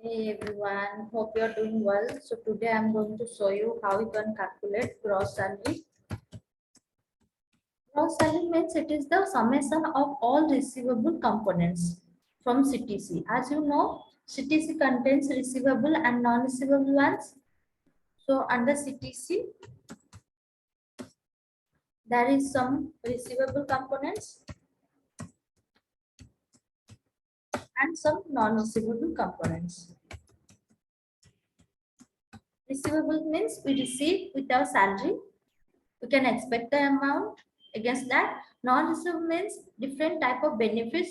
Hey everyone, hope you are doing well. So today I'm going to show you how you can calculate gross salary. Gross salary means it is the summation of all receivable components from CTC. As you know, CTC contains receivable and non-receivable ones. So under CTC, there is some receivable components and some non-receivable components. Receivable means we receive with our salary. We can expect the amount. Against that, non-receivable means different type of benefits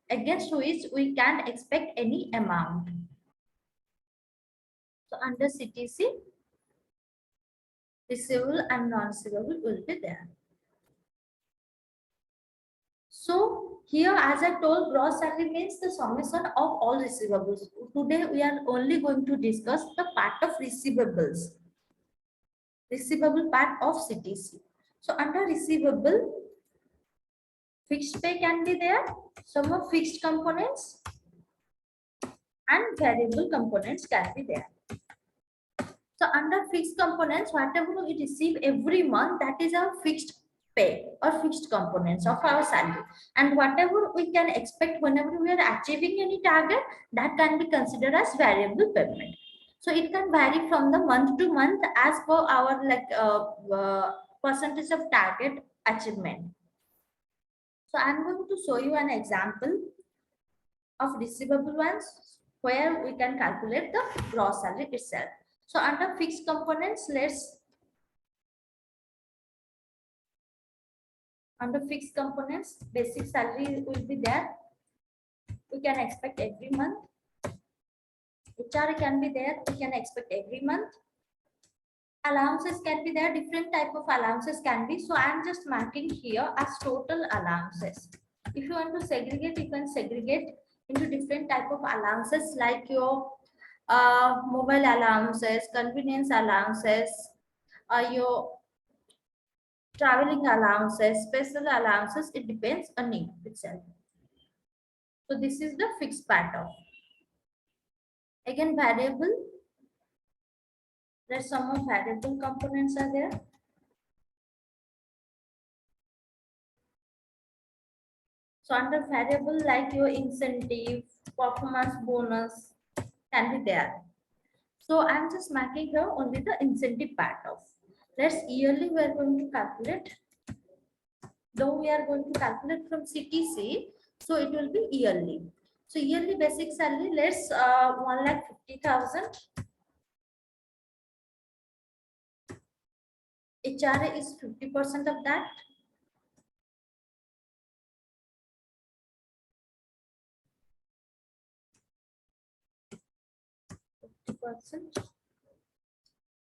against which we can't expect any amount. So under CTC, receivable and non-receivable will be there. So here, as I told, gross salary means the summation of all receivables. Today we are only going to discuss the part of receivables, receivable part of CTC. So under receivable, fixed pay can be there, some of fixed components and variable components can be there. So under fixed components, whatever we receive every month, that is our fixed pay or fixed components of our salary. And whatever we can expect whenever we are achieving any target, that can be considered as variable payment. So it can vary from the month to month as per our percentage of target achievement. So I'm going to show you an example of receivable ones where we can calculate the gross salary itself. So under fixed components, under fixed components, basic salary will be there. We can expect every month. HR can be there. We can expect every month. Allowances can be there. Different type of allowances can be. So I'm just marking here as total allowances. If you want to segregate, you can segregate into different type of allowances like your mobile allowances, convenience allowances, your traveling allowances, special allowances. It depends on it itself. So this is the fixed part of. Again, variable. There's some more variable components are there. So under variable, like your incentive, performance bonus can be there. So I'm just marking here only the incentive part of. Let's yearly we are going to calculate. Though we are going to calculate from CTC, so it will be yearly. So yearly basic salary, let's 1,50,000. HRA is 50% of that.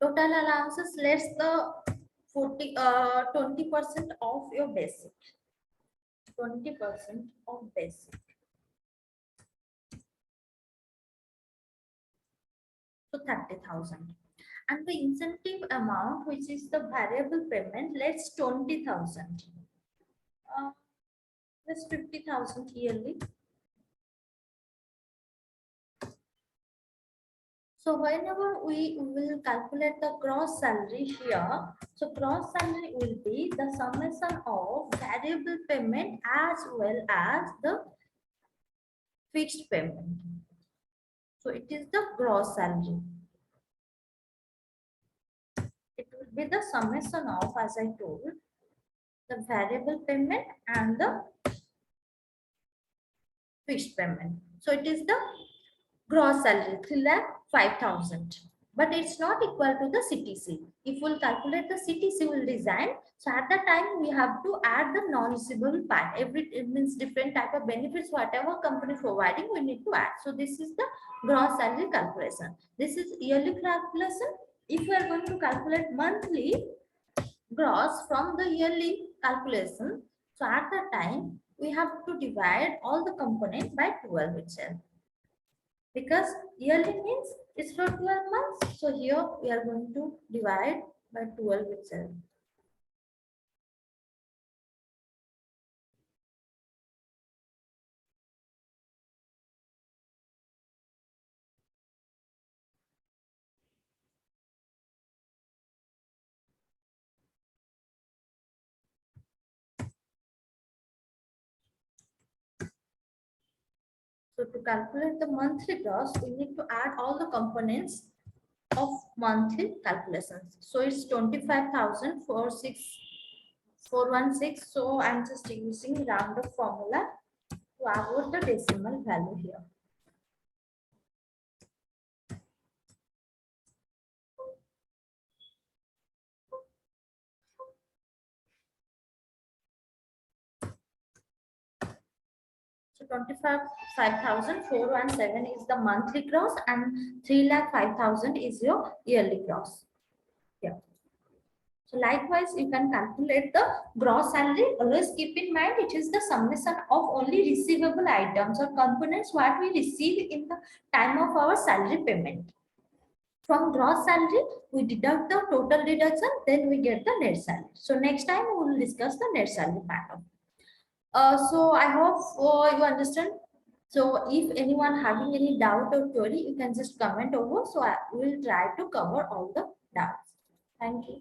Total allowances, let's the 20% of your basic. 20% of basic. So 30,000. And the incentive amount, which is the variable payment, let's 20,000. Let's 50,000 yearly. So whenever we will calculate the gross salary here, so gross salary will be the summation of variable payment as well as the fixed payment. So it is the gross salary. It will be the summation of, as I told, the variable payment and the fixed payment. So it is the gross salary 3,05,000. But it's not equal to the CTC. If we'll calculate the CTC, will design. So at that time, we have to add the non-receivable part. It means different type of benefits, whatever company providing, we need to add. So this is the gross salary calculation. This is yearly calculation. If we are going to calculate monthly gross from the yearly calculation, so at that time, we have to divide all the components by 12 itself. Because yearly means it's for 12 months. So here we are going to divide by 12 itself. So to calculate the monthly gross, we need to add all the components of monthly calculations. So it's 25,416. So I'm just using round-up formula to avoid the decimal value here. So 25,417 is the monthly gross and 3,05,000 is your yearly gross. Yeah. So likewise, you can calculate the gross salary. Always keep in mind it is the summation of only receivable items or components what we receive in the time of our salary payment. From gross salary, we deduct the total deduction, then we get the net salary. So next time we will discuss the net salary pattern. So I hope you understand. So if anyone having any doubt or query, you can just comment over. So I will try to cover all the doubts. Thank you.